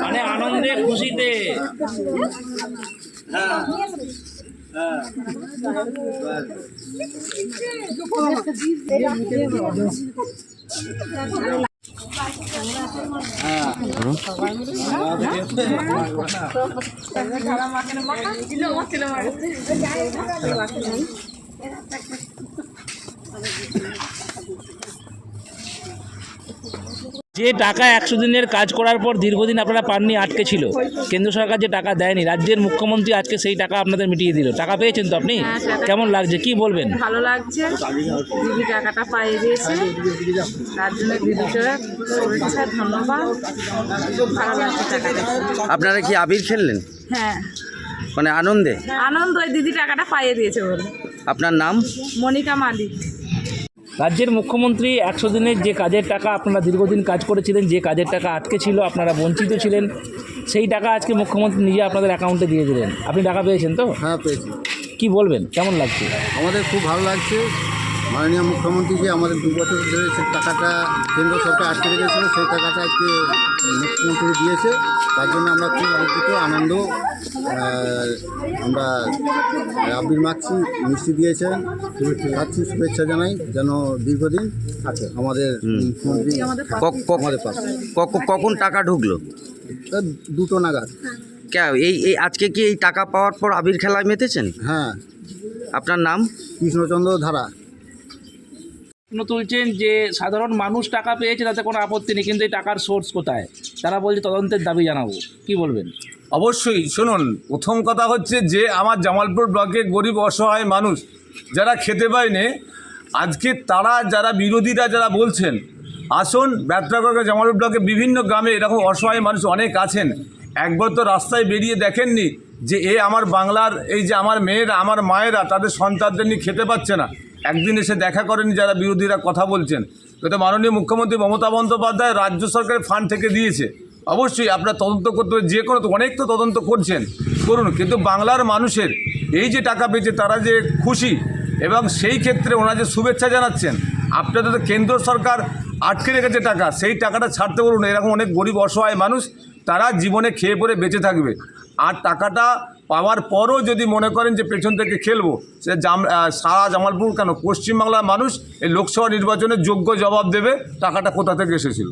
মানে আনন্দে খুশিতে যে টাকা 100 দিনের কাজ করার পর দীর্ঘদিন আপনারা পাননি, আটকে ছিল, কেন্দ্র সরকার যে টাকা দেয়নি, রাজ্যের মুখ্যমন্ত্রী আজকে সেই টাকা আপনাদের মিটিয়ে দিল। টাকা পেয়েছেন তো আপনি? কেমন লাগছে, কি বলবেন? ভালো লাগছে, দিদি টাকাটা পাইয়ে দিয়েছে, তার জন্য দিদিকে শুভেচ্ছা, ধন্যবাদ। ভালো লাগছে টাকাটা। আপনারা কি আবির খেললেন? হ্যাঁ, মানে আনন্দে? আনন্দ, দিদি টাকাটা পাইয়ে দিয়েছে বলে। আপনার নাম? মনিকা মালিক। রাজ্যের মুখ্যমন্ত্রী 100 দিনের যে কাজের টাকা, আপনারা দীর্ঘদিন কাজ করেছিলেন, যে কাজের টাকা আটকে ছিল, আপনারা বঞ্চিত ছিলেন, সেই টাকা আজকে মুখ্যমন্ত্রী নিজে আপনাদের অ্যাকাউন্টে দিয়ে দিলেন। আপনি টাকা পেয়েছেন তো? হ্যাঁ, পেয়েছি। কি বলবেন, কেমন লাগছে? আমাদের খুব ভালো লাগছে। মাননীয় মুখ্যমন্ত্রীকে আমাদের 2 বছর ধরে সেই টাকাটা কেন্দ্র সরকার আটকে রেখেছিল, সেই টাকাটা আজকে মুখ্যমন্ত্রী দিয়েছে। তার জন্য আমরা খুব আনন্দিত, আনন্দ। আমরা আবির মাখছি, মিষ্টি দিয়েছেন, খাচ্ছি, শুভেচ্ছা জানাই যেন দীর্ঘদিন থাকে আমাদের মুখ্যমন্ত্রী আমাদের পাশে। কখন টাকা ঢুকলো? 2টো নাগাদ। এই আজকে কি এই টাকা পাওয়ার পর আবির খেলায় মেতেছেন? হ্যাঁ। আপনার নাম? কৃষ্ণচন্দ্র ধারা। তুলছেন যে সাধারণ মানুষ টাকা পেয়েছে, তাতে কোনো আপত্তি নেই, কিন্তু এই টাকার সোর্স কোথায়? তারা বলছে তদন্তের দাবি জানাবো। কি বলবেন? অবশ্যই শুনুন, প্রথম কথা হচ্ছে যে আমার জামালপুর ব্লকে গরিব অসহায় মানুষ যারা খেতে পায়নি, আজকে তারা যারা বিরোধীরা যারা বলছেন, আসুন ব্যত্রাগড় জামালপুর ব্লকে বিভিন্ন গ্রামে এরকম অসহায় মানুষ অনেক আছেন। একবার তো রাস্তায় বেরিয়ে দেখেননি যে আমার বাংলার এই যে আমার মেয়েরা, আমার মায়েরা তাদের সন্তানদের নিয়ে খেতে পাচ্ছে না? একদিন এসে দেখা করেনি যারা বিরোধীরা কথা বলছেন? তো মাননীয় মুখ্যমন্ত্রী মমতা বন্দ্যোপাধ্যায় রাজ্য সরকারের ফান্ড থেকে দিয়েছে। অবশ্যই আপনার তদন্ত করতে হবে, যে কোনো অনেক তো তদন্ত করছেন, করুন, কিন্তু বাংলার মানুষের এই যে টাকা পেয়েছে তারা যে খুশি, এবং সেই ক্ষেত্রে ওনারা যে শুভেচ্ছা জানাচ্ছেন। আপনাদের তো কেন্দ্র সরকার আটকে রেখেছে টাকা, সেই টাকাটা ছাড়তে বলুন। এরকম অনেক গরিব অসহায় মানুষ তারা জীবনে খেয়ে পরে বেঁচে থাকবে। আর টাকাটা পাওয়ার পরও যদি মনে করেন যে পেছন থেকে খেলবো, সে সারা জামালপুর কেন পশ্চিমবাংলার মানুষ এই লোকসভা নির্বাচনে যোগ্য জবাব দেবে টাকাটা কোথা থেকে এসেছিল।